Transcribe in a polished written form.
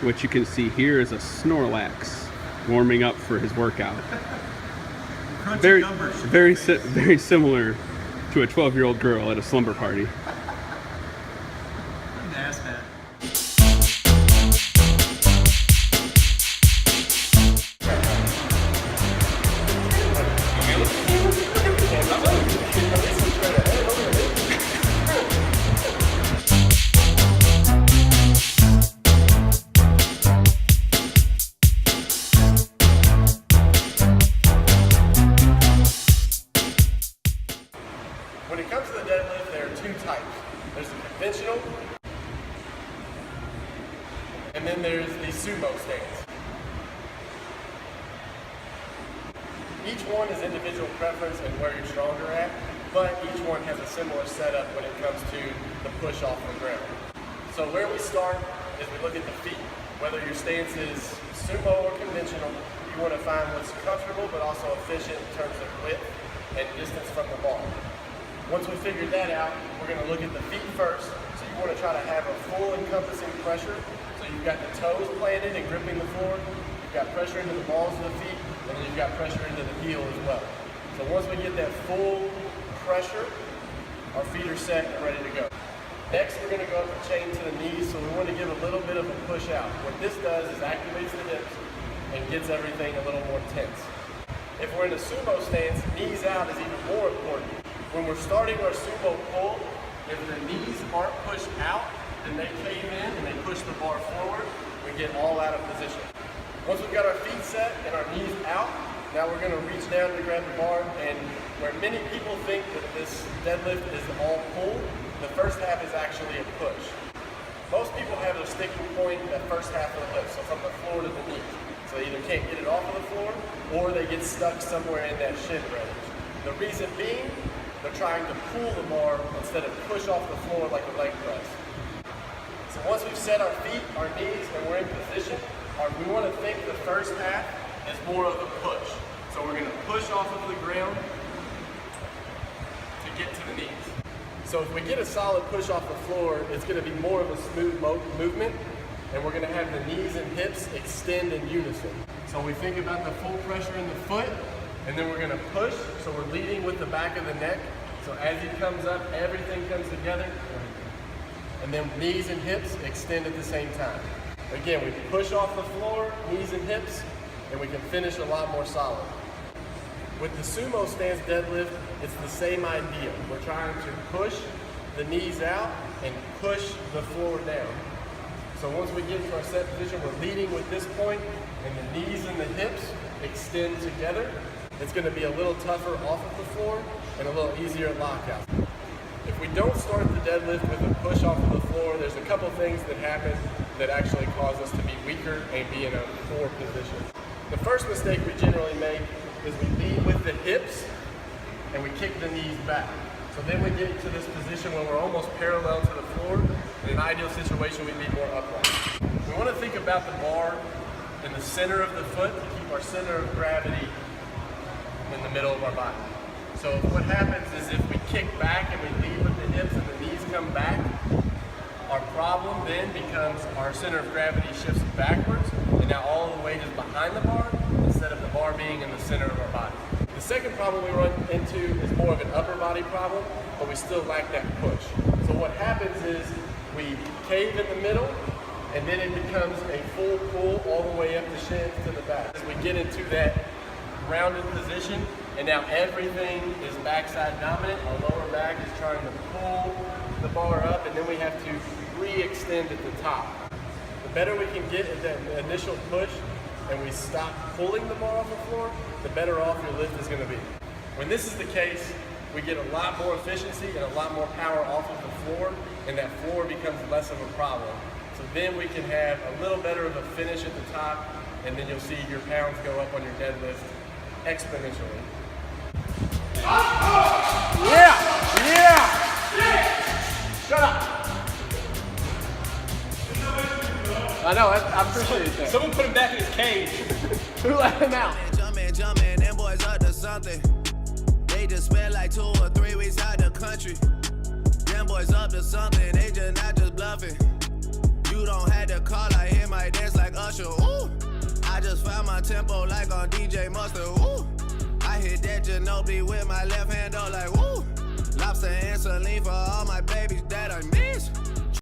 What you can see here is a Snorlax warming up for his workout. Very similar to a 12-year-old girl at a slumber party. When it comes to the deadlift, there are two types. There's the conventional, and then there's the sumo stance. Each one is individual preference and where you're stronger at, but each one has a similar setup when it comes to the push off the ground. So where we start is we look at the feet. Whether your stance is sumo or conventional, you want to find what's comfortable but also efficient in terms of width and distance from the bar. Once we figure that out, we're going to look at the feet first. So you want to try to have a full encompassing pressure. So you've got the toes planted and gripping the floor. You've got pressure into the balls of the feet, and then you've got pressure into the heel as well. So once we get that full pressure, our feet are set and ready to go. Next, we're going to go up the chain to the knees. So we want to give a little bit of a push out. What this does is activates the hips and gets everything a little more tense. If we're in a sumo stance, knees out is even more important. When we're starting our sumo pull, if the knees aren't pushed out, then they cave in and they push the bar forward, we get all out of position. Once we've got our feet set and our knees out, now we're going to reach down to grab the bar, and where many people think that this deadlift is all pull, the first half is actually a push. Most people have their sticking point that first half of the lift, so from the floor to the knee. So they either can't get it off of the floor, or they get stuck somewhere in that shin range. The reason being, they're trying to pull the bar instead of push off the floor like a leg press. So once we've set our feet, our knees, and we're in position, we want to think the first half is more of a push. So we're going to push off of the ground to get to the knees. So if we get a solid push off the floor, it's going to be more of a smooth movement, and we're going to have the knees and hips extend in unison. So we think about the full pressure in the foot, and then we're going to push, so we're leading with the back of the neck. So as he comes up, everything comes together. And then knees and hips extend at the same time. Again, we push off the floor, knees and hips, and we can finish a lot more solid. With the sumo stance deadlift, it's the same idea. We're trying to push the knees out and push the floor down. So once we get to our set position, we're leading with this point, and the knees and the hips extend together. It's going to be a little tougher off of the floor and a little easier at lockout. If we don't start the deadlift with a push off of the floor, there's a couple things that happen that actually cause us to be weaker and be in a poor position. The first mistake we generally make is we lead with the hips and we kick the knees back. So then we get to this position where we're almost parallel to the floor. In an ideal situation, we'd be more upright. We want to think about the bar in the center of the foot to keep our center of gravity in the middle of our body. So what happens is if we kick back and we lead with the hips and the knees come back, our problem then becomes our center of gravity shifts backwards, and now all the weight is behind the bar instead of the bar being in the center of our body. The second problem we run into is more of an upper body problem, but we still lack that push. So what happens is we cave in the middle, and then it becomes a full pull all the way up the shins to the back. As we get into that rounded position, and now everything is backside dominant. Our lower back is trying to pull the bar up, and then we have to re-extend at the top. The better we can get at that initial push, and we stop pulling the bar off the floor, the better off your lift is going to be. When this is the case, we get a lot more efficiency and a lot more power off of the floor, and that floor becomes less of a problem. So then we can have a little better of a finish at the top, and then you'll see your pounds go up on your deadlift exponentially. Yeah! Shut up! I know, I appreciate that. Someone put him back in his cage. Who let him out? Jumpin', them boys up to something. They just spent like 2 or 3 weeks out the country. Them boys up to something, they just not just bluffing. You don't have to call, I hear my dance on tempo like on DJ Mustard. Woo! I hit that Ginobili with my left hand, though, like woo! Lobster and saline for all my babies that I miss.